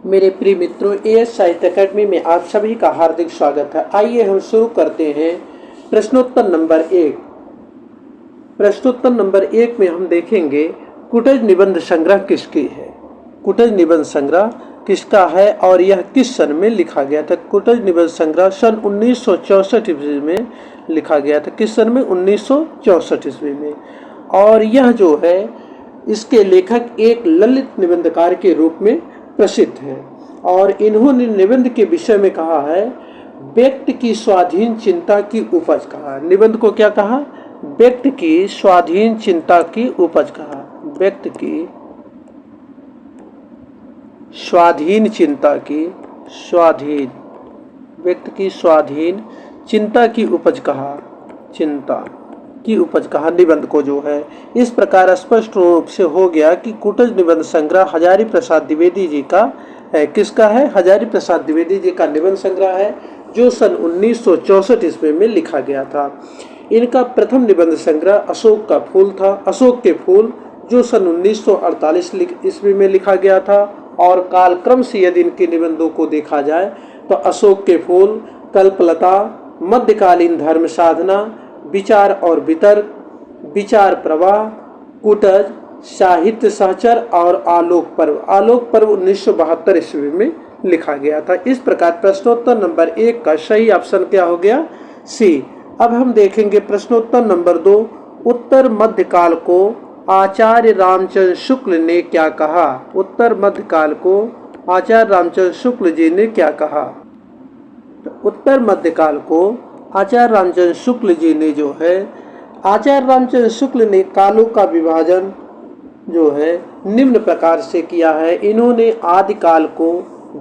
मेरे प्रिय मित्रों, एएस साहित्य अकेडमी में आप सभी का हार्दिक स्वागत है। आइए हम शुरू करते हैं प्रश्नोत्तर नंबर 1। प्रश्नोत्तर नंबर 1 में हम देखेंगे कुटज निबंध संग्रह किसकी है। कुटज निबंध संग्रह किसका है और यह किस सन में लिखा गया था। कुटज निबंध संग्रह सन 1964 ईस्वी में लिखा गया था। किस सन में? 1964 ईस्वी में। और यह जो है इसके लेखक एक ललित निबंधकार के रूप में प्रसिद्ध है और इन्होंने निबंध के विषय में कहा है व्यक्ति की स्वाधीन चिंता की उपज कहा। निबंध को क्या कहा? व्यक्ति की स्वाधीन चिंता की उपज कहा। व्यक्ति की स्वाधीन चिंता की व्यक्ति की स्वाधीन चिंता की उपज कहा। चिंता की उपज कहा निबंध को जो है। इस प्रकार स्पष्ट रूप से हो गया कि कुटज निबंध संग्रह हजारी प्रसाद द्विवेदी जी का है। किसका है? हजारी प्रसाद द्विवेदी जी का निबंध संग्रह है जो सन 1964 ईस्वी में लिखा गया था। इनका प्रथम निबंध संग्रह अशोक का फूल था। अशोक के फूल जो सन 1948 ईस्वी में लिखा गया था। और कालक्रम से यदि इनके निबंधों को देखा जाए तो अशोक के फूल, कल्पलता, मध्यकालीन धर्म साधना, विचार और वितर्क, विचार प्रवाह, कुटज, साहित्य सहचर और आलोक पर्व। आलोक पर्व 1972 ईस्वी में लिखा गया था। इस प्रकार प्रश्नोत्तर नंबर 1 का सही ऑप्शन क्या हो गया? सी। अब हम देखेंगे प्रश्नोत्तर नंबर 2। उत्तर मध्यकाल को आचार्य रामचंद्र शुक्ल ने क्या कहा। उत्तर मध्यकाल को आचार्य रामचंद्र शुक्ल जी ने क्या कहा। उत्तर मध्यकाल को आचार्य रामचंद्र शुक्ल जी ने जो है, आचार्य रामचंद्र शुक्ल ने कालों का विभाजन जो है निम्न प्रकार से किया है। इन्होंने आदिकाल को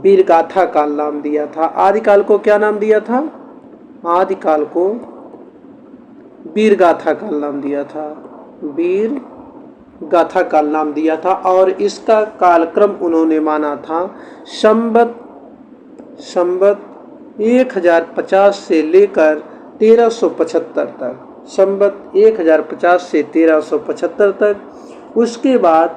वीरगाथा काल नाम दिया था। आदिकाल को क्या नाम दिया था? आदिकाल को वीरगाथा काल नाम दिया था। वीरगाथा काल नाम दिया था और इसका कालक्रम उन्होंने माना था संवत 1050 से लेकर 1375 तक। संवत 1050 से 1375 तक। उसके बाद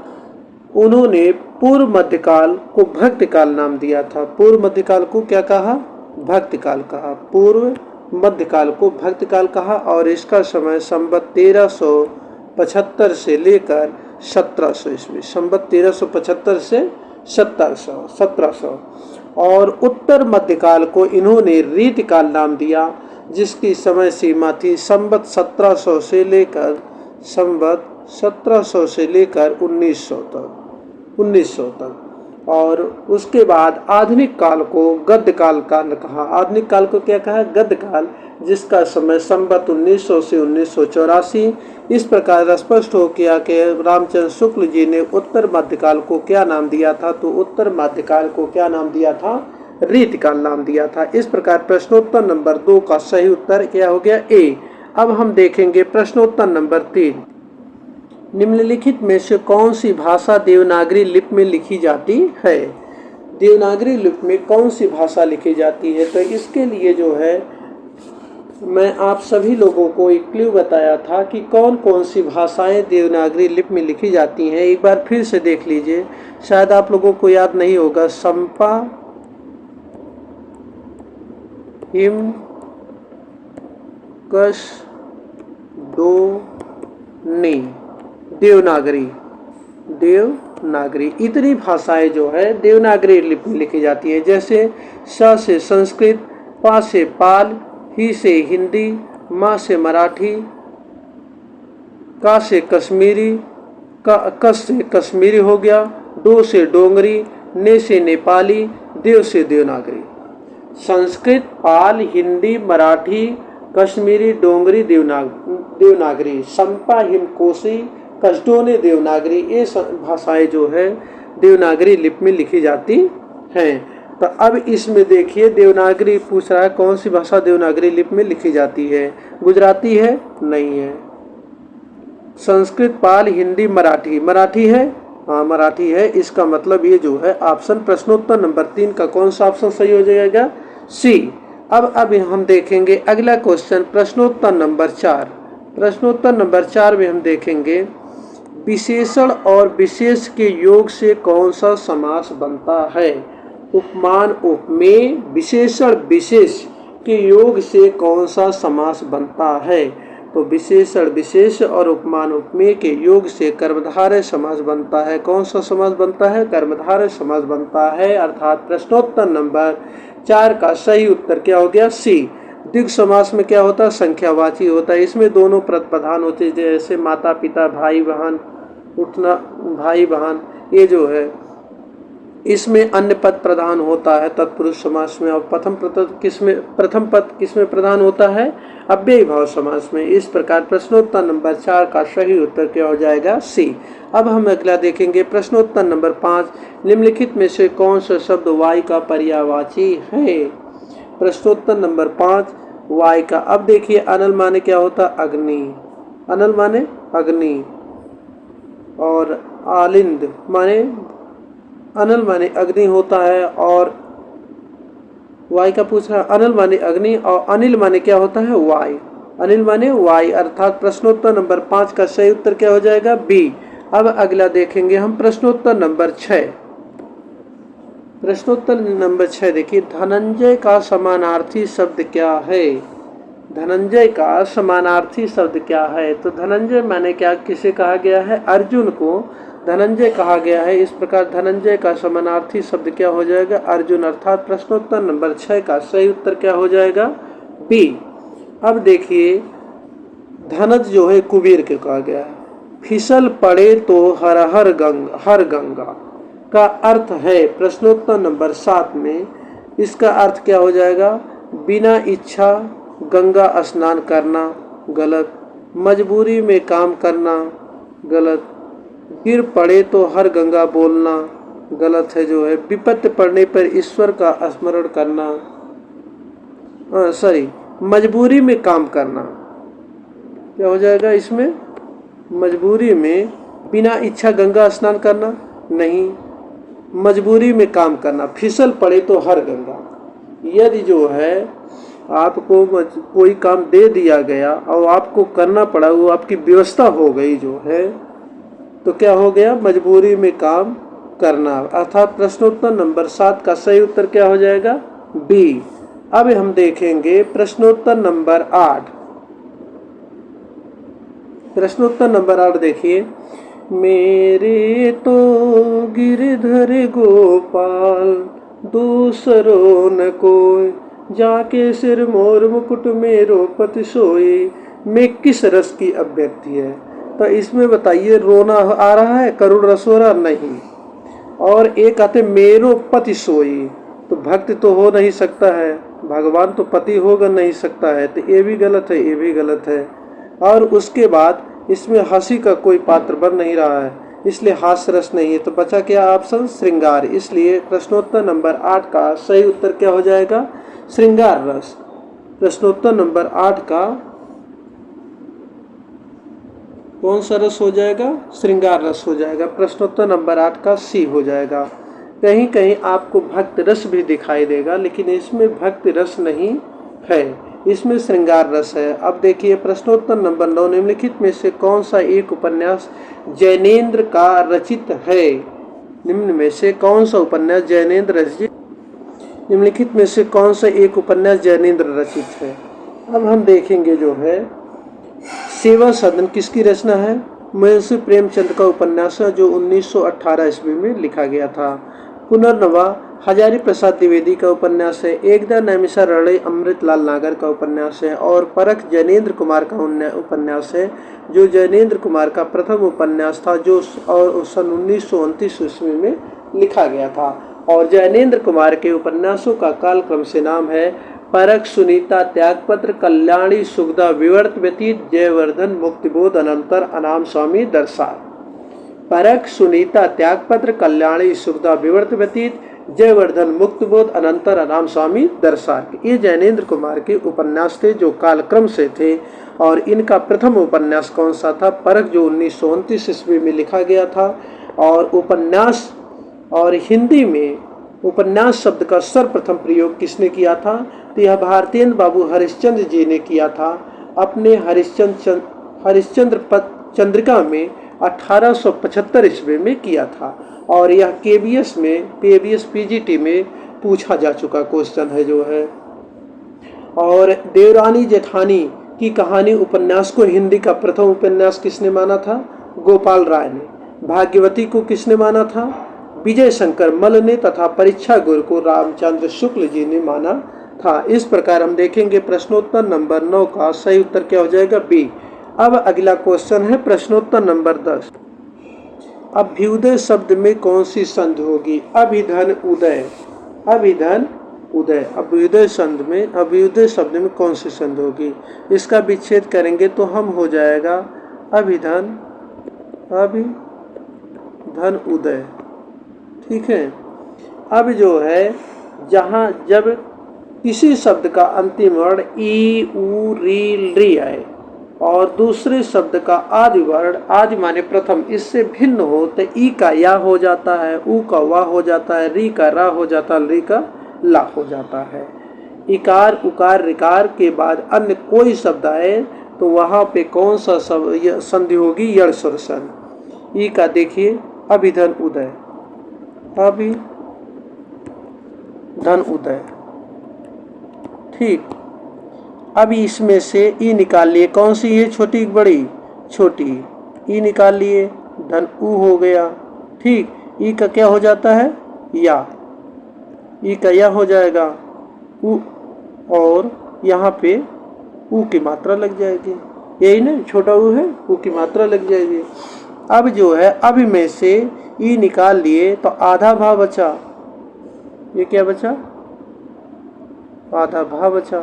उन्होंने पूर्व मध्यकाल को भक्तिकाल नाम दिया था। पूर्व मध्यकाल को क्या कहा? भक्तिकाल कहा। पूर्व मध्यकाल को भक्तिकाल कहा और इसका समय संवत 1375 से लेकर 1700 ईस्वी। संवत 1375 से 1700। और उत्तर मध्यकाल को इन्होंने रीतिकाल नाम दिया जिसकी समय सीमा थी संवत 1700 से लेकर 1900 तक। और उसके बाद आधुनिक काल को गद्य काल का कहा। आधुनिक काल को क्या कहा? गद्य काल, जिसका समय संवत 1900 से 1984। इस प्रकार स्पष्ट हो गया कि रामचंद्र शुक्ल जी ने उत्तर मध्यकाल को क्या नाम दिया था। तो उत्तर मध्यकाल को क्या नाम दिया था? रीतिकाल नाम दिया था। इस प्रकार प्रश्नोत्तर नंबर 2 का सही उत्तर क्या हो गया? ए। अब हम देखेंगे प्रश्नोत्तर नंबर 3। निम्नलिखित में से कौन सी भाषा देवनागरी लिपि में लिखी जाती है। देवनागरी लिपि में कौन सी भाषा लिखी जाती है? तो इसके लिए जो है मैं आप सभी लोगों को एक क्लू बताया था कि कौन कौन सी भाषाएं देवनागरी लिपि में लिखी जाती हैं। एक बार फिर से देख लीजिए, शायद आप लोगों को याद नहीं होगा। संपा, हिम, कश, दो, नी, देवनागरी इतनी भाषाएं जो है देवनागरी लिपि में लिखी जाती है। जैसे स से संस्कृत, पा से पाल, ही से हिंदी, मा से मराठी, का से कश्मीरी, कस से कश्मीरी हो गया, डो से डोंगरी, ने से नेपाली, देव से देवनागरी। संस्कृत, पाल, हिंदी, मराठी, कश्मीरी, डोंगरी, देवनागरी। संपा, हिम, कोसी, कष्टोने, देवनागरी। ये भाषाएं जो है देवनागरी लिपि में लिखी जाती हैं। तो अब इसमें देखिए देवनागरी पूछ रहा है कौन सी भाषा देवनागरी लिपि में लिखी जाती है। गुजराती है? नहीं है। संस्कृत, पाल, हिंदी, मराठी। मराठी है? हाँ, मराठी है। इसका मतलब ये जो है ऑप्शन प्रश्नोत्तर नंबर 3 का कौन सा ऑप्शन सही हो जाएगा? सी। अब हम देखेंगे अगला क्वेश्चन प्रश्नोत्तर नंबर 4। प्रश्नोत्तर नंबर 4 में हम देखेंगे विशेषण और विशेष के योग से कौन सा समास बनता है। उपमान उपमेय विशेषण विशेष के योग से कौन सा समास बनता है? तो विशेषण विशेष और उपमान उपमेय के योग से कर्मधारय समास बनता है। कौन सा समास बनता है? कर्मधारय समास बनता है। अर्थात प्रश्नोत्तर नंबर 4 का सही उत्तर क्या हो गया? सी। द्विगु समास में क्या होता है? संख्यावाची होता है। इसमें दोनों पद प्रधान होते हैं, जैसे माता पिता, भाई बहन, उठना, भाई बहन, ये जो है इसमें अन्य पद प्रधान होता है तत्पुरुष समास में। और प्रथम पद किसमें प्रधान होता है? अव्ययी भाव समास में। इस प्रकार प्रश्नोत्तर नंबर 4 का सही उत्तर क्या हो जाएगा? सी। अब हम अगला देखेंगे प्रश्नोत्तर नंबर 5, निम्नलिखित में से कौन सा शब्द वाई का पर्यायवाची है? प्रश्नोत्तर नंबर 5 वाई का। अब देखिए अनल माने क्या होता? अग्नि। अनल माने अग्नि। और आलिंद माने, अनल माने अग्नि होता है, और वाई का पूछ रहा है। अनल माने अग्नि और अनिल माने क्या होता है? वाई। अनिल माने वाई। अर्थात प्रश्नोत्तर नंबर 5 का सही उत्तर क्या हो जाएगा? बी। अब अगला देखेंगे हम प्रश्नोत्तर नंबर 6। प्रश्नोत्तर नंबर 6 देखिए, धनंजय का समानार्थी शब्द क्या है? धनंजय का समानार्थी शब्द क्या है? तो धनंजय माने क्या, किसे कहा गया है? अर्जुन को धनंजय कहा गया है। इस प्रकार धनंजय का समानार्थी शब्द क्या हो जाएगा? अर्जुन। अर्थात प्रश्नोत्तर नंबर 6 का सही उत्तर क्या हो जाएगा? बी। अब देखिए धनज जो है कुबेर के कहा गया है। फिसल पड़े तो हर हर गंगा का अर्थ है प्रश्नोत्तर नंबर 7 में। इसका अर्थ क्या हो जाएगा? बिना इच्छा गंगा स्नान करना, गलत। मजबूरी में काम करना, गलत। गिर पड़े तो हर गंगा बोलना, गलत है जो है। विपत्ति पड़ने पर ईश्वर का स्मरण करना, मजबूरी में काम करना क्या हो जाएगा इसमें? मजबूरी में बिना इच्छा गंगा स्नान करना, नहीं, मजबूरी में काम करना। फिसल पड़े तो हर गंगा। यदि जो है आपको कोई काम दे दिया गया और आपको करना पड़ा, वो आपकी व्यवस्था हो गई जो है, तो क्या हो गया? मजबूरी में काम करना। अर्थात प्रश्नोत्तर नंबर 7 का सही उत्तर क्या हो जाएगा? बी। अब हम देखेंगे प्रश्नोत्तर नंबर 8। प्रश्नोत्तर नंबर 8 देखिए, मेरे तो गिरधर गोपाल दूसरो न कोई, जाके सिर मोर मुकुट मेरो पति सोए, में किस रस की अभ्यर्थी है? तो इसमें बताइए रोना आ रहा है, करुण रस हो रहा? नहीं। और एक आते मेरो पति सोई, तो भक्ति तो हो नहीं सकता है, भगवान तो पति होगा नहीं सकता है, तो ये भी गलत है, ये भी गलत है। और उसके बाद इसमें हंसी का कोई पात्र बन नहीं रहा है, इसलिए हास्य रस नहीं है। तो बचा क्या ऑप्शन? श्रृंगार। इसलिए प्रश्नोत्तर नंबर 8 का सही उत्तर क्या हो जाएगा? श्रृंगार रस। प्रश्नोत्तर नंबर 8 का कौन सा रस हो जाएगा? श्रृंगार रस हो जाएगा। प्रश्नोत्तर नंबर 8 का सी हो जाएगा। कहीं कहीं आपको भक्त रस भी दिखाई देगा, लेकिन इसमें भक्त रस नहीं है, इसमें श्रृंगार रस है। अब देखिए प्रश्नोत्तर नंबर 9, निम्नलिखित में से कौन सा एक उपन्यास जैनेन्द्र का रचित है? निम्न में से कौन सा उपन्यास जैनेन्द्र रचित? निम्नलिखित में से कौन सा एक उपन्यास जैनेन्द्र रचित है? अब हम देखेंगे जो है सेवा सदन किसकी रचना है? मुंशी प्रेमचंद का उपन्यास है, जो 1918 ईस्वी में लिखा गया था। पुनर्नवा हजारी प्रसाद द्विवेदी का उपन्यास है। एकदा नैमिषा रणे अमृतलाल नागर का उपन्यास है। और परख जैनेन्द्र कुमार का उपन्यास है, जो जैनेन्द्र कुमार का प्रथम उपन्यास था, जो सन 1929 ईस्वी में लिखा गया था। और जैनेन्द्र कुमार के उपन्यासों का कालक्रम से नाम है परख, सुनीता, त्यागपत्र, कल्याणी, सुगदा, विवर्त व्यतीत, जयवर्धन, मुक्तिबोध, अनंतर, अनाम स्वामी, दरसार। परख, सुनीता, त्यागपत्र, कल्याणी, सुगदा, विवर्त व्यतीत, जयवर्धन, मुक्तिबोध, अनंतर, अनाम स्वामी, दरसार। ये जैनेन्द्र कुमार के उपन्यास थे जो कालक्रम से थे। और इनका प्रथम उपन्यास कौन सा था? परख, जो 1929 ईस्वी में लिखा गया था। और उपन्यास और हिंदी में उपन्यास शब्द का सर्वप्रथम प्रयोग किसने किया था? तो यह भारतेंद्र बाबू हरिश्चंद्र जी ने किया था। अपने हरिश्चंद्र चंद्रिका में 1875 ईस्वी में किया था और यह केबीएस पीजीटी में पूछा जा चुका क्वेश्चन है जो है। और देवरानी जेठानी की कहानी उपन्यास को हिंदी का प्रथम उपन्यास किसने माना था? गोपाल राय ने। भाग्यवती को किसने माना था? विजय शंकर मल्ल ने। तथा परीक्षा गुरु को रामचंद्र शुक्ल जी ने माना था। इस प्रकार हम देखेंगे प्रश्नोत्तर नंबर 9 का सही उत्तर क्या हो जाएगा? बी। अब अगला क्वेश्चन है प्रश्नोत्तर नंबर 10। अभ्युदय शब्द में कौन सी संधि होगी? अभिधन उदय। अभिधन उदय। अभ्युदय शब्द में कौन सी संधि होगी? इसका विच्छेद करेंगे तो हम हो जाएगा अभिधन उदय। ठीक है। अब जो है जहाँ जब किसी शब्द का अंतिम वर्ण ई उ री री आए और दूसरे शब्द का आदि वर्ण, आदि माने प्रथम, इससे भिन्न हो तो ई का या हो जाता है, उ का वा हो जाता है, री का रा हो जाता है, री का ला हो जाता है। इकार उकार ऋकार के बाद अन्य कोई शब्द आए तो वहाँ पे कौन सा संधि होगी? यड़ स्वर संधि। ई का देखिए अभिधन उदय। अभिधन उदय। ठीक। अभी इसमें से ई निकाल लिए। कौन सी है? छोटी बड़ी? छोटी। ई निकाल लिए, धन उ हो गया। ठीक। ई का क्या हो जाता है? या। ई का या हो जाएगा उ और यहाँ पे उ की मात्रा लग जाएगी। यही ना, छोटा उ है, उ की मात्रा लग जाएगी। अब जो है अभी में से ई निकाल लिए तो आधा भाव बचा। ये क्या बचा? आधा भाव बचा।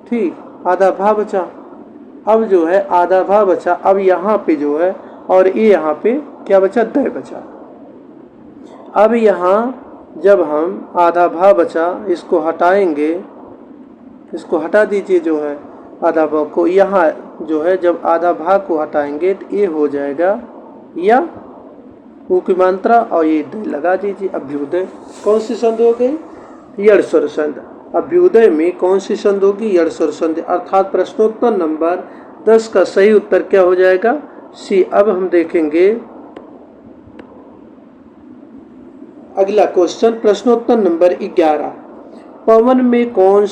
ठीक, आधा भाव बचा। अब जो है आधा भाव बचा। अब यहाँ पे जो है और ये यहाँ पे क्या बचा? दय बचा। अब यहाँ जब हम आधा भाव बचा, इसको हटाएंगे, इसको हटा दीजिए जो है आधा भाव को। यहाँ जो है जब आधा भाग को हटाएंगे तो ये हो जाएगा या उ की मात्रा और ये दय लगा दीजिए। अभ्युदय। कौन सी संधि हो गई? यड़ स्वर संधि। अभ्युदय में कौन सी संधि होगी? यड़ स्वर संधि। अर्थात प्रश्नोत्तर नंबर 10 का सही उत्तर क्या हो जाएगा? सी। अब हम देखेंगे अगला क्वेश्चन प्रश्नोत्तर नंबर 11। पवन में कौन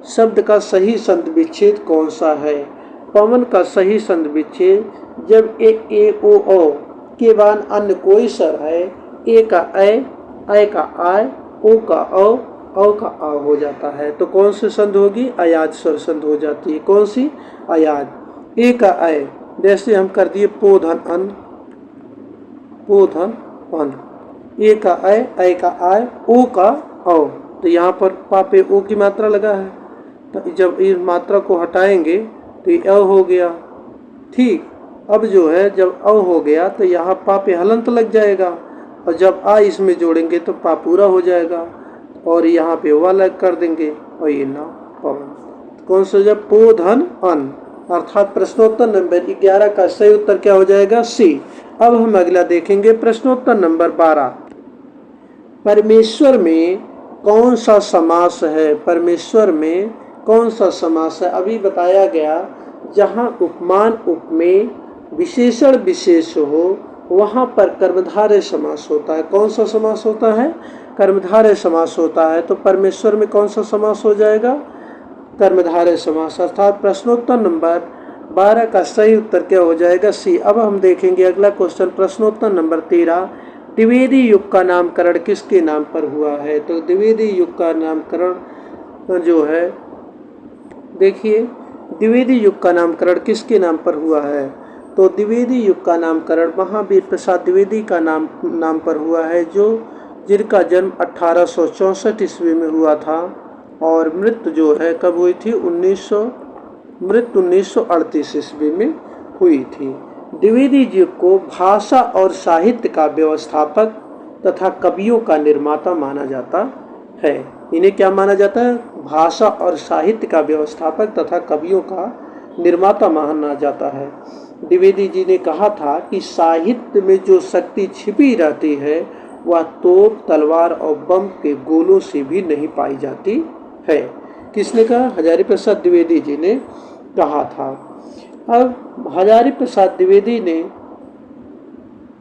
शब्द का सही संधि विच्छेद कौन सा है? पवन का सही संधि विच्छेद जब ए ओ के बाद अन्य कोई स्वर है, ए का ऐ का आय, ओ का औ का आ हो जाता है तो कौन सी संधि होगी? अयाज स्वर संधि हो जाती है। कौन सी? अयाज। ए का ऐ, जैसे हम कर दिए पोधन अन, पोधन अन। ए का ऐ का आय, ओ का औ, तो यहाँ पर पापे ओ की मात्रा लगा है तो जब इस मात्रा को हटाएंगे तो ये अ हो गया। ठीक। अब जो है जब अ हो गया तो यहाँ पापे हलंत लग जाएगा और जब आ इसमें जोड़ेंगे तो पा पूरा हो जाएगा और यहाँ पे वा लग कर देंगे और ये ना पवन। कौन सा? जब पोधन अन। अर्थात प्रश्नोत्तर नंबर 11 का सही उत्तर क्या हो जाएगा? सी। अब हम अगला देखेंगे प्रश्नोत्तर नंबर 12। परमेश्वर में कौन सा समास है? परमेश्वर में कौन सा समास है? अभी बताया गया जहाँ उपमान उपमेय विशेषण विशेष हो वहाँ पर कर्मधारय समास होता है। कौन सा समास होता है? कर्मधारय समास होता है। तो परमेश्वर में कौन सा समास हो जाएगा? कर्मधारय समास। अर्थात प्रश्नोत्तर नंबर 12 का सही उत्तर क्या हो जाएगा? सी। अब हम देखेंगे अगला क्वेश्चन प्रश्नोत्तर नंबर 13। द्विवेदी युग का नामकरण किसके नाम पर हुआ है? तो द्विवेदी युग का नामकरण जो है, देखिए द्विवेदी युग का नामकरण किसके नाम पर हुआ है? तो द्विवेदी युग का नामकरण महावीर प्रसाद द्विवेदी का नाम पर हुआ है, जो जिनका जन्म 1864 ईस्वी में हुआ था और मृत्यु जो है कब हुई थी? 1938 ईस्वी में हुई थी। द्विवेदी जी को भाषा और साहित्य का व्यवस्थापक तथा कवियों का निर्माता माना जाता है। इन्हें क्या माना जाता है? भाषा और साहित्य का व्यवस्थापक तथा कवियों का निर्माता माना जाता है। द्विवेदी जी ने कहा था कि साहित्य में जो शक्ति छिपी रहती है वह तोप, तलवार और बम के गोलों से भी नहीं पाई जाती है। किसने कहा? हजारी प्रसाद द्विवेदी जी ने कहा था। अब हजारी प्रसाद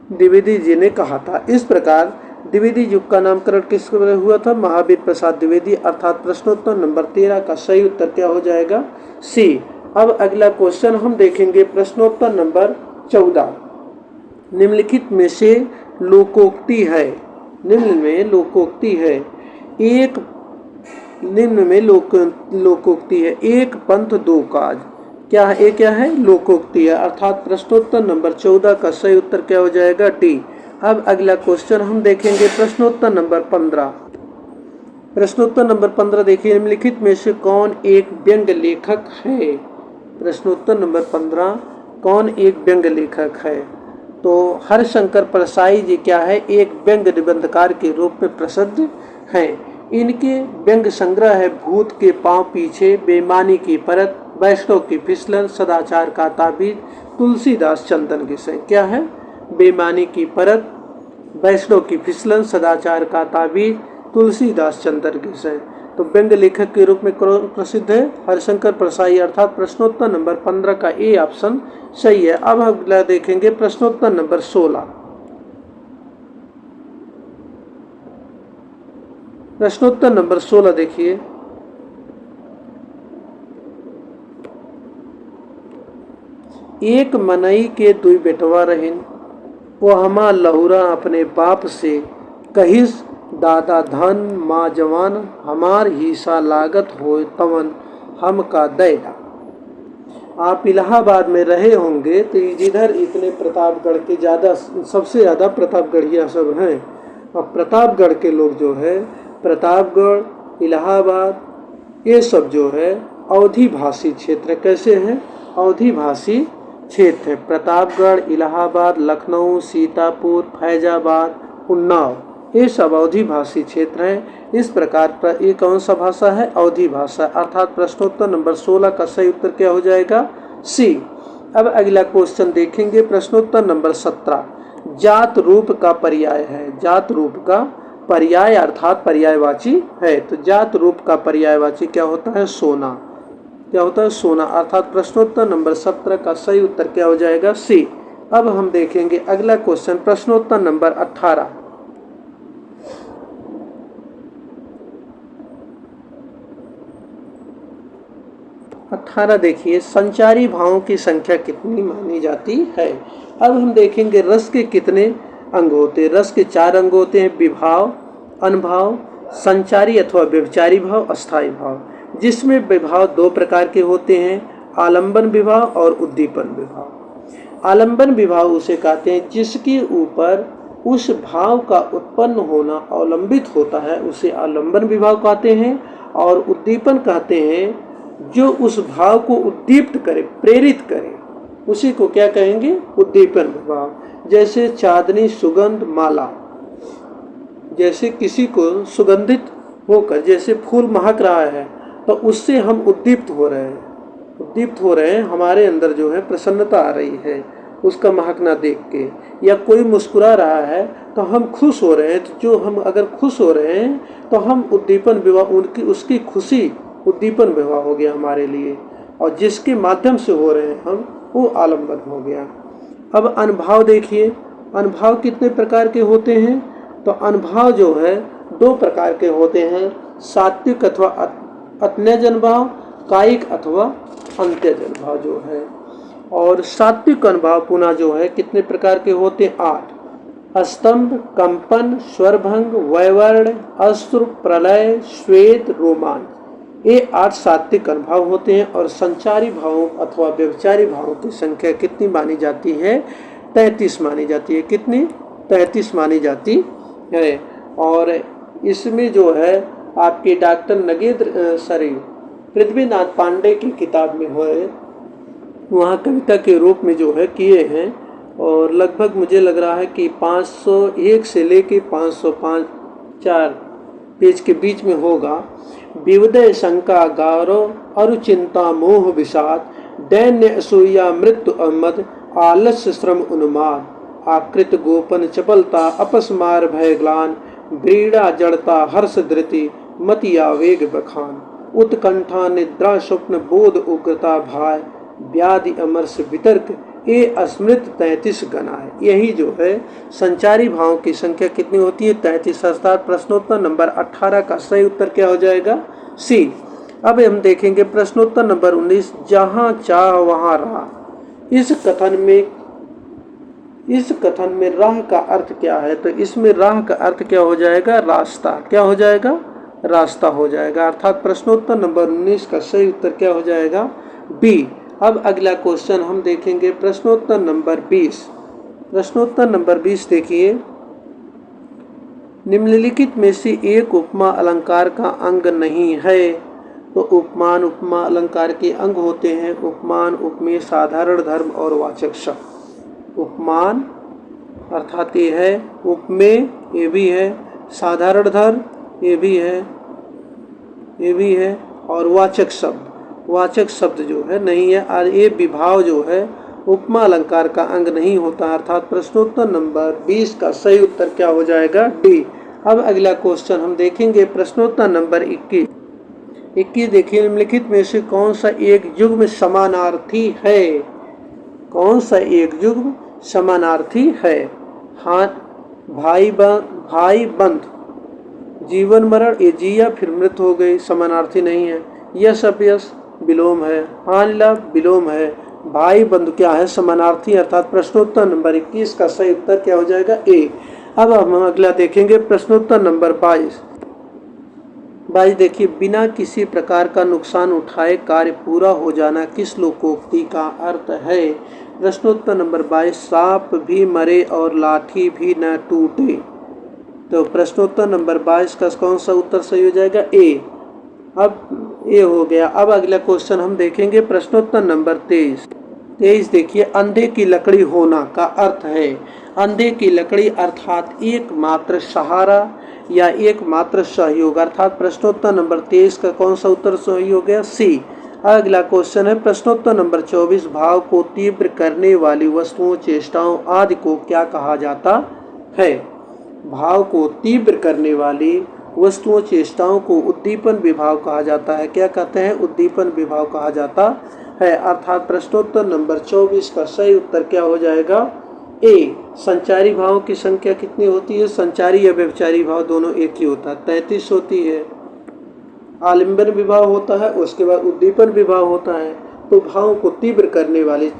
द्विवेदी जी ने कहा था। इस प्रकार द्विवेदी युग का नामकरण किस हुआ था? महावीर प्रसाद द्विवेदी। अर्थात प्रश्नोत्तर नंबर 13 का सही उत्तर क्या हो जाएगा? सी। अब अगला क्वेश्चन हम देखेंगे प्रश्नोत्तर नंबर 14। निम्नलिखित में से लोकोक्ति है, निम्न में लोकोक्ति है, लोकोक्ति है, एक पंथ दो काज। क्या है? लोकोक्ति है। अर्थात प्रश्नोत्तर नंबर 14 का सही उत्तर क्या हो जाएगा? डी। अब अगला क्वेश्चन हम देखेंगे प्रश्नोत्तर नंबर 15। प्रश्नोत्तर नंबर 15 देखिए, निम्नलिखित में से कौन एक व्यंग्य लेखक है? प्रश्नोत्तर नंबर 15, कौन एक व्यंग्य लेखक है? तो हरिशंकर परसाई जी क्या है? एक व्यंग्य निबंधकार के रूप में प्रसिद्ध हैं। इनके व्यंग्य संग्रह है भूत के पांव पीछे, बेईमानी की परत, वैष्णव की फिसलन, सदाचार का ताबीज, तुलसीदास चंदन की सही। क्या है? बेईमानी की परत, वैष्णव की फिसलन, सदाचार का ताबीज, तुलसीदास चंदन की सही। तो व्यंग्य लेखक के रूप में प्रसिद्ध है हरिशंकर परसाई। अर्थात प्रश्नोत्तर नंबर 15 का ए ऑप्शन सही है। अब हम अगला देखेंगे प्रश्नोत्तर नंबर 16। प्रश्नोत्तर नंबर 16 देखिए, एक मनई के दुई बेटवा रहिन, वो हमा लहुरा अपने बाप से कहिस, दादा धन माँ जवान, हमार हिस्सा लागत हो तवन हम का दैडा। आप इलाहाबाद में रहे होंगे तो जिधर इतने प्रतापगढ़ के सबसे ज़्यादा प्रतापगढ़िया सब हैं। और प्रतापगढ़ के लोग जो है, प्रतापगढ़, इलाहाबाद, ये सब जो है अवधी भाषी क्षेत्र। कैसे हैं? अवधी भाषी क्षेत्र है। प्रतापगढ़, इलाहाबाद, लखनऊ, सीतापुर, फैजाबाद, उन्नाव, ये सब अवधी भाषी क्षेत्र हैं। इस प्रकार ये कौन सा भाषा है? अवधी भाषा। अर्थात प्रश्नोत्तर नंबर 16 का सही उत्तर क्या हो जाएगा? सी। अब अगला क्वेश्चन देखेंगे प्रश्नोत्तर नंबर 17। जात रूप का पर्याय है, जात रूप का पर्याय अर्थात पर्यायवाची है। तो जात रूप का पर्यायवाची क्या होता है? सोना। क्या होता है? सोना। अर्थात प्रश्नोत्तर नंबर 17 का सही उत्तर क्या हो जाएगा? सी। अब हम देखेंगे अगला क्वेश्चन प्रश्नोत्तर नंबर 18। देखिए, संचारी भावों की संख्या कितनी मानी जाती है? अब हम देखेंगे रस के कितने अंग होते हैं। रस के 4 अंग होते हैं, विभाव, अनुभाव, संचारी अथवा व्यभिचारी भाव, अस्थायी भाव। जिसमें विभाव 2 प्रकार के होते हैं, आलंबन विभाव और उद्दीपन विभाव। आलंबन विभाव उसे कहते हैं जिसके ऊपर उस भाव का उत्पन्न होना अवलंबित होता है, उसे आलंबन विभाव कहते हैं। और उद्दीपन कहते हैं जो उस भाव को उद्दीप्त करे, प्रेरित करे, उसी को क्या कहेंगे? उद्दीपन विभाव। जैसे चांदनी, सुगंध, माला, जैसे किसी को सुगंधित होकर जैसे फूल महक रहा है तो उससे हम उद्दीप्त हो रहे हैं, हमारे अंदर जो है प्रसन्नता आ रही है उसका महकना देख के। या कोई मुस्कुरा रहा है तो हम खुश हो रहे हैं, तो जो हम अगर खुश हो रहे हैं तो हम उद्दीपन विभाव, उसकी खुशी उद्दीपन विभाव हो गया हमारे लिए। और जिसके माध्यम से हो रहे हैं हम, वो आलंबन हो गया। अब अनुभाव देखिए, अनुभाव कितने प्रकार के होते हैं? तो अनुभाव जो है 2 प्रकार के होते हैं, सात्विक अथवा अत्यजन भाव, कायिक अथवा अंत्यजन भाव जो है। और सात्विक अनुभाव पुनः जो है कितने प्रकार के होते हैं? 8। स्तंभ, कंपन, स्वरभंग, वैवर्ण, अश्रु, प्रलय, श्वेत, रोमांच, ये 8 सात्विक अनुभाव होते हैं। और संचारी भावों अथवा व्यभिचारी भावों की संख्या कितनी मानी जाती है? 33 मानी जाती है। कितनी? 33 मानी जाती है। और इसमें जो है आपके डॉक्टर पृथ्वीनाथ पांडे की किताब में है, वहाँ कविता के रूप में जो है किए हैं। और लगभग मुझे लग रहा है कि 501 से लेके 505-4 पेज के बीच में होगा। विविदय शंका गौरव, अरु चिंता मोह विषाद, दैन्य असूया मृत्यु अहमद, आलस्य श्रम उन्माद, आकृत गोपन चपलता, अपस्मार भय ग्लान, व्रीड़ा जड़ता हर्ष धृति, मति आवेग बखान, उत्कंठा निद्रा स्वप्न बोध उग्रता भाय, व्याधि अमरस वितर्क ए अस्मृत 33 गना है। यही जो है संचारी भावों की संख्या कितनी होती है? 33। अर्थात प्रश्नोत्तर नंबर 18 का सही उत्तर क्या हो जाएगा? सी। अब हम देखेंगे प्रश्नोत्तर नंबर 19, जहां चाह वहां राह। इस कथन में राह का अर्थ क्या है? तो इसमें राह का अर्थ क्या हो जाएगा? रास्ता। क्या हो जाएगा? रास्ता हो जाएगा। अर्थात प्रश्नोत्तर नंबर 19 का सही उत्तर क्या हो जाएगा? बी। अब अगला क्वेश्चन हम देखेंगे प्रश्नोत्तर नंबर 20। प्रश्नोत्तर नंबर 20 देखिए, निम्नलिखित में से एक उपमा अलंकार का अंग नहीं है। तो उपमान उपमा अलंकार के अंग होते हैं उपमान, उपमेय, साधारण धर्म और वाचक शब्द। उपमान अर्थात ये है, उपमेय ये भी है, साधारण धर्म ये भी है, और वाचक शब्द जो है नहीं है। और ये विभाव जो है उपमा अलंकार का अंग नहीं होता। अर्थात प्रश्नोत्तर नंबर 20 का सही उत्तर क्या हो जाएगा? डी। अब अगला क्वेश्चन हम देखेंगे प्रश्नोत्तर नंबर 21 देखिए, निम्नलिखित में से कौन सा एक युग्म समानार्थी है? कौन सा एक युग्म समानार्थी है? हाँ, भाई बंध, जीवन मरण, ये जिया फिर मृत हो गई, समानार्थी नहीं है। यश अपयश विलोम है, हानि लाभ विलोम है, भाई बंधु क्या है? समानार्थी। अर्थात प्रश्नोत्तर नंबर 21 का सही उत्तर क्या हो जाएगा? ए। अब हम अगला देखेंगे प्रश्नोत्तर नंबर 22 देखिए, बिना किसी प्रकार का नुकसान उठाए कार्य पूरा हो जाना किस लोकोक्ति का अर्थ है? प्रश्नोत्तर नंबर 22, सांप भी मरे और लाठी भी न टूटे। तो प्रश्नोत्तर नंबर 22 का कौन सा उत्तर सही हो जाएगा? ए। अब ये हो गया। अब अगला क्वेश्चन हम देखेंगे प्रश्नोत्तर नंबर 23 देखिए, अंधे की लकड़ी होना का अर्थ है। अंधे की लकड़ी अर्थात एकमात्र सहारा या एकमात्र सहयोग। अर्थात प्रश्नोत्तर नंबर 23 का कौन सा उत्तर सही हो गया? सी। अगला क्वेश्चन है प्रश्नोत्तर नंबर 24, भाव को तीव्र करने वाली वस्तुओं, चेष्टाओं आदि को क्या कहा जाता है? भाव को तीव्र करने वाली वस्तुओं, चेष्टाओं को उद्दीपन विभाव कहा जाता है। क्या कहते हैं? उद्दीपन विभाव कहा जाता है। अर्थात प्रश्नोत्तर नंबर 24 का सही उत्तर क्या हो जाएगा? ए। संचारी भावों की संख्या कितनी होती है? संचारी या व्यभिचारी भाव दोनों एक ही होता है, 33 होती है। आलिंबन विभाव होता है, उसके बाद उद्दीपन विभाव होता है। तो भावों को तीव्र करने वाली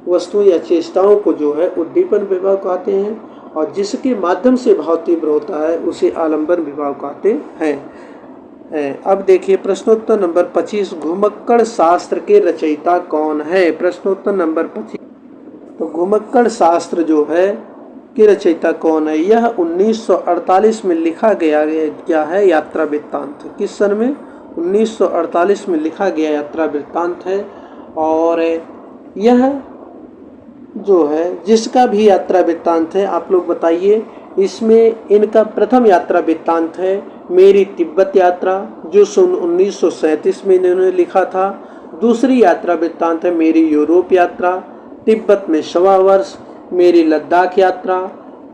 वस्तुओं या चेष्टाओं को जो है उद्दीपन विभाव कहते हैं, और जिसके माध्यम से भाव तीव्र होता है उसे आलंबन विभाव कहते हैं। अब देखिए प्रश्नोत्तर नंबर 25, घुमक्कड़ शास्त्र के रचयिता कौन है? प्रश्नोत्तर नंबर 25, तो घुमक्कड़ शास्त्र जो है के रचयिता कौन है? यह 1948 में लिखा गया क्या है? यात्रा वृत्तांत। किस सन में? 1948 में लिखा गया यात्रा वृत्तांत है। और यह जो है जिसका भी यात्रा वृत्तांत है, आप लोग बताइए, इसमें इनका प्रथम यात्रा वृत्तांत है मेरी तिब्बत यात्रा, जो सन 1937 में इन्होंने लिखा था। दूसरी यात्रा वृत्तांत है मेरी यूरोप यात्रा, तिब्बत में 1.25 वर्ष, मेरी लद्दाख यात्रा,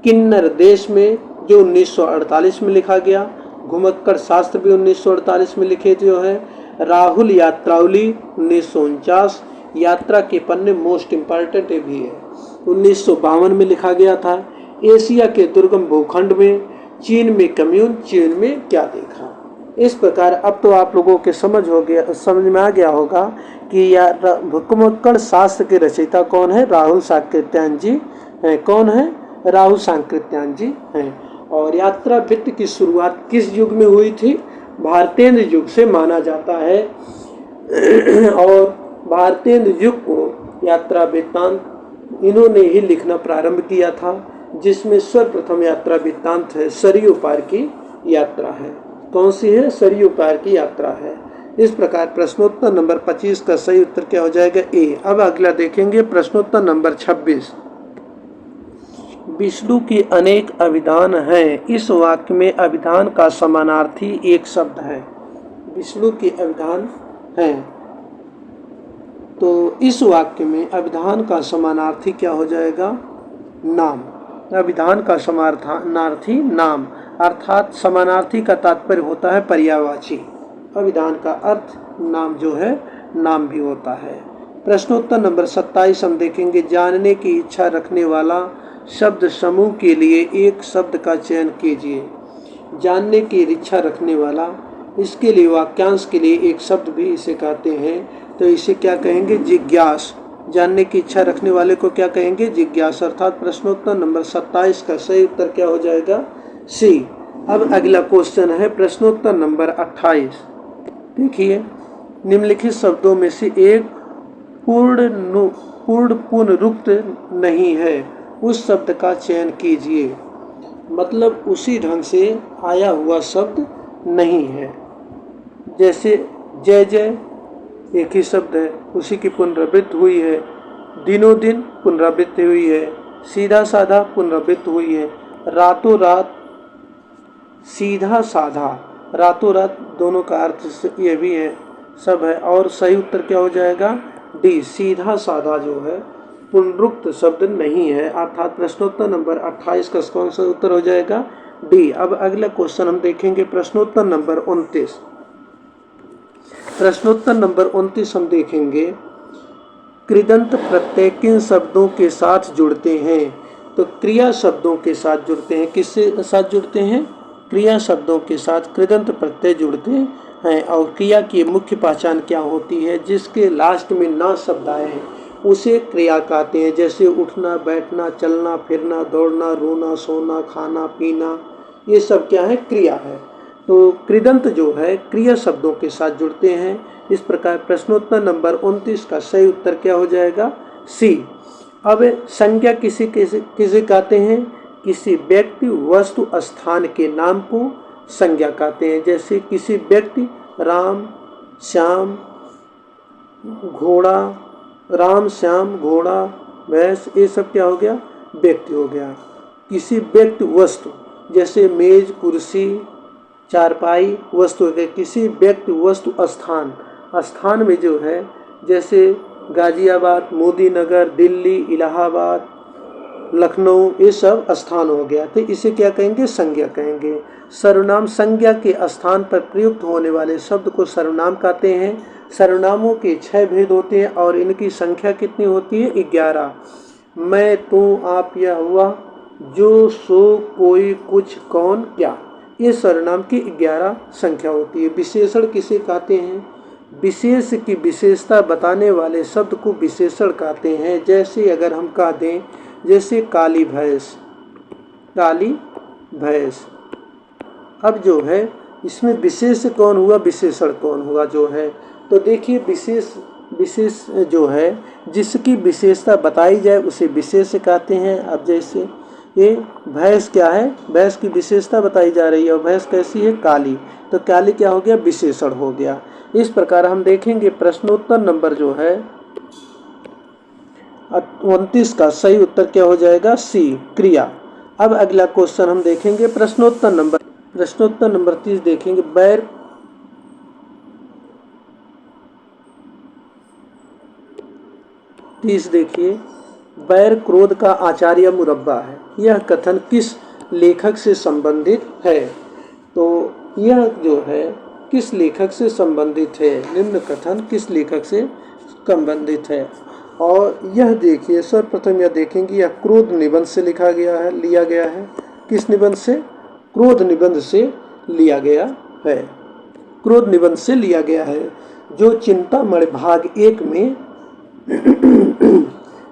किन्नर देश में, जो 1948 में लिखा गया। घुमक्कड़ शास्त्र भी 1948 में लिखे जो है। राहुल यात्रावली 1949, यात्रा के पन्ने मोस्ट इम्पॉर्टेंट भी है, 1952 में लिखा गया था। एशिया के दुर्गम भूखंड में, चीन में कम्यून, चीन में क्या देखा। इस प्रकार अब तो आप लोगों के समझ में आ गया होगा कि घुमक्कड़ शास्त्र के रचयिता कौन है? राहुल सांकृत्यायन जी हैं। कौन है? राहुल सांकृत्यायन जी हैं। और यात्रा वृत्त की शुरुआत किस युग में हुई थी? भारतेंद्र युग से माना जाता है। और भारतेंद्र युग को यात्रा वृत्तांत इन्होंने ही लिखना प्रारंभ किया था, जिसमें सर्वप्रथम यात्रा वृत्तांत है सरयू पार की यात्रा है। कौन सी है? सरयू पार की यात्रा है। इस प्रकार प्रश्नोत्तर नंबर 25 का सही उत्तर क्या हो जाएगा? ए। अब अगला देखेंगे प्रश्नोत्तर नंबर 26, विष्णु की अनेक अभिधान हैं, इस वाक्य में अभिधान का समानार्थी एक शब्द है। विष्णु की अभिधान है, तो इस वाक्य में अभिधान का समानार्थी क्या हो जाएगा? नाम। अभिधान का समानार्थी नाम, अर्थात समानार्थी का तात्पर्य होता है पर्यायवाची। अभिधान का अर्थ नाम जो है नाम भी होता है। प्रश्नोत्तर नंबर 27 हम देखेंगे, जानने की इच्छा रखने वाला शब्द समूह के लिए एक शब्द का चयन कीजिए। जानने की इच्छा रखने वाला, इसके लिए वाक्यांश के लिए एक शब्द भी इसे कहते हैं, तो इसे क्या कहेंगे? जिज्ञास। जानने की इच्छा रखने वाले को क्या कहेंगे? जिज्ञास। अर्थात प्रश्नोत्तर नंबर 27 का सही उत्तर क्या हो जाएगा? सी। अब अगला क्वेश्चन है प्रश्नोत्तर नंबर 28। देखिए, निम्नलिखित शब्दों में से एक पूर्ण पुनरुक्त नहीं है, उस शब्द का चयन कीजिए। मतलब उसी ढंग से आया हुआ शब्द नहीं है। जैसे जय जय एक ही शब्द है, उसी की पुनरावृत्ति हुई है। दिनों दिन पुनरावृत्ति हुई है। सीधा साधा पुनरावृत्ति हुई है। रातों रात, सीधा साधा, रातों रात दोनों का अर्थ ये भी है, सब है। और सही उत्तर क्या हो जाएगा? डी। सीधा साधा जो है पुनरुक्त शब्द नहीं है। अर्थात प्रश्नोत्तर नंबर 28 का कौन सा उत्तर हो जाएगा? डी। अब अगला क्वेश्चन हम देखेंगे प्रश्नोत्तर नंबर 29। प्रश्नोत्तर नंबर 29 हम देखेंगे, कृदंत प्रत्यय किन शब्दों के साथ जुड़ते हैं? तो क्रिया शब्दों के साथ जुड़ते हैं। किसके साथ जुड़ते हैं? क्रिया शब्दों के साथ कृदंत प्रत्यय जुड़ते हैं। और क्रिया की मुख्य पहचान क्या होती है? जिसके लास्ट में ना शब्द आए हैं उसे क्रिया कहते हैं। जैसे उठना, बैठना, चलना फिरना, दौड़ना, रोना, सोना, खाना पीना, ये सब क्या है? क्रिया है। तो कृदंत जो है क्रिया शब्दों के साथ जुड़ते हैं। इस प्रकार प्रश्नोत्तर नंबर 29 का सही उत्तर क्या हो जाएगा? सी। अब संज्ञा किसे कहते हैं? किसी व्यक्ति, वस्तु, स्थान के नाम को संज्ञा कहते हैं। जैसे किसी व्यक्ति, राम, श्याम, घोड़ा, राम, श्याम, घोड़ा, भैंस, ये सब क्या हो गया? व्यक्ति हो गया। किसी व्यक्ति, वस्तु, जैसे मेज, कुर्सी, चारपाई, वस्तु हो गए। किसी व्यक्ति, वस्तु, स्थान, स्थान में जो है जैसे गाजियाबाद, मोदी नगर, दिल्ली, इलाहाबाद, लखनऊ, ये सब स्थान हो गया। तो इसे क्या कहेंगे? संज्ञा कहेंगे। सर्वनाम, संज्ञा के स्थान पर प्रयुक्त होने वाले शब्द को सर्वनाम कहते हैं। सर्वनामों के 6 भेद होते हैं और इनकी संख्या कितनी होती है? 11। मैं, तू, आप, यह, हुआ, जो, सो, कोई, कुछ, कौन, क्या, ये सर्वनाम की 11 संख्या होती है। विशेषण किसे कहते हैं? विशेष की विशेषता बताने वाले शब्द को विशेषण कहते हैं। जैसे अगर हम कह दें, जैसे काली भैंस, काली भैंस। अब जो है इसमें विशेष कौन हुआ? विशेषण कौन हुआ जो है? तो देखिए, विशेष जो है जिसकी विशेषता बताई जाए उसे विशेष कहते हैं। अब जैसे ये भैंस क्या है? भैंस की विशेषता बताई जा रही है और भैंस कैसी है? काली। तो काली क्या हो गया? विशेषण हो गया। इस प्रकार हम देखेंगे प्रश्नोत्तर नंबर जो है 29 का सही उत्तर क्या हो जाएगा? सी, क्रिया। अब अगला क्वेश्चन हम देखेंगे प्रश्नोत्तर नंबर 30 देखेंगे। बैर 30 देखिए, बैर क्रोध का आचार्य मुरब्बा है। यह कथन किस लेखक से संबंधित है? तो यह जो है किस लेखक से संबंधित है? निम्न कथन किस लेखक से संबंधित है? और यह देखिए, सर्वप्रथम यह देखेंगे यह क्रोध निबंध से लिया गया है। किस निबंध से? क्रोध निबंध से लिया गया है। क्रोध निबंध से लिया गया है, जो चिंतामणि भाग 1 में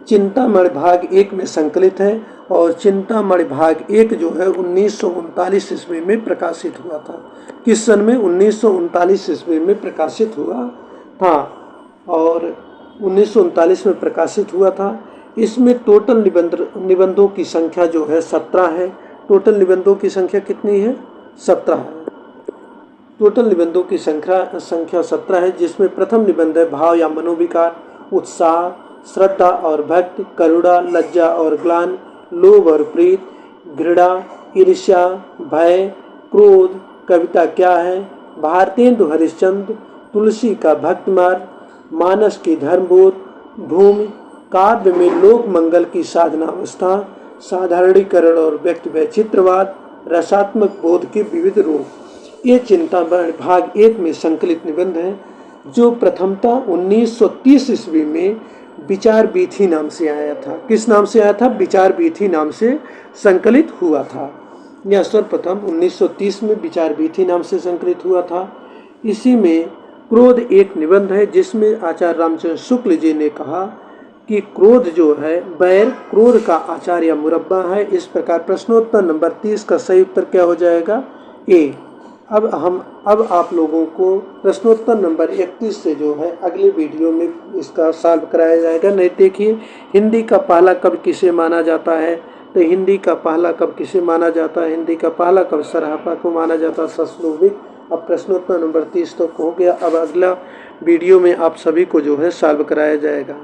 चिंतामणि भाग 1 में संकलित है। और चिंतामणि भाग 1 जो है 1939 ईस्वी में प्रकाशित हुआ था। किस सन में? 1939 ईस्वी में प्रकाशित हुआ था और 1939 में प्रकाशित हुआ था। इसमें टोटल निबंधों की संख्या जो है 17 है। टोटल निबंधों की संख्या कितनी है? 17 है। टोटल निबंधों की संख्या 17 है, जिसमें प्रथम निबंध है भाव या मनोविकार, उत्साह, श्रद्धा और भक्ति, करुणा, लज्जा और ग्लान, लोभ और प्रीत, घृणा, ईर्ष्या, भय, क्रोध, कविता क्या है, भारतेंदु हरिश्चंद्र, तुलसी का भक्त मार्ग, मानस की धर्मबोध, भूमि, काव्य में लोक मंगल की साधना अवस्था, साधारणीकरण और व्यक्ति वैचित्रवाद, रसात्मक बोध के विविध रूप। ये चिंतामणि भाग 1 में संकलित निबंध हैं। जो प्रथमतः 1930 ईस्वी में विचार वीथी नाम से आया था। किस नाम से आया था? विचार वीथी नाम से संकलित हुआ था। यह सर्वप्रथम 1930 में विचार वीथी नाम से संकलित हुआ था। इसी में क्रोध एक निबंध है, जिसमें आचार्य रामचंद्र शुक्ल जी ने कहा कि क्रोध जो है बैर, क्रोध का आचार या मुरब्बा है। इस प्रकार प्रश्नोत्तर नंबर 30 का सही उत्तर क्या हो जाएगा? ए। अब आप लोगों को प्रश्नोत्तर नंबर 31 से जो है अगले वीडियो में इसका सॉल्व कराया जाएगा। नहीं, देखिए, हिंदी का पहला कवि किसे माना जाता है? तो हिंदी का पहला कवि किसे माना जाता है? हिंदी का पहला कवि सराहपा को माना जाता है, सस्लोविक। अब प्रश्नोत्तर नंबर 30 तक हो गया। अब अगला वीडियो में आप सभी को जो है सॉल्व कराया जाएगा।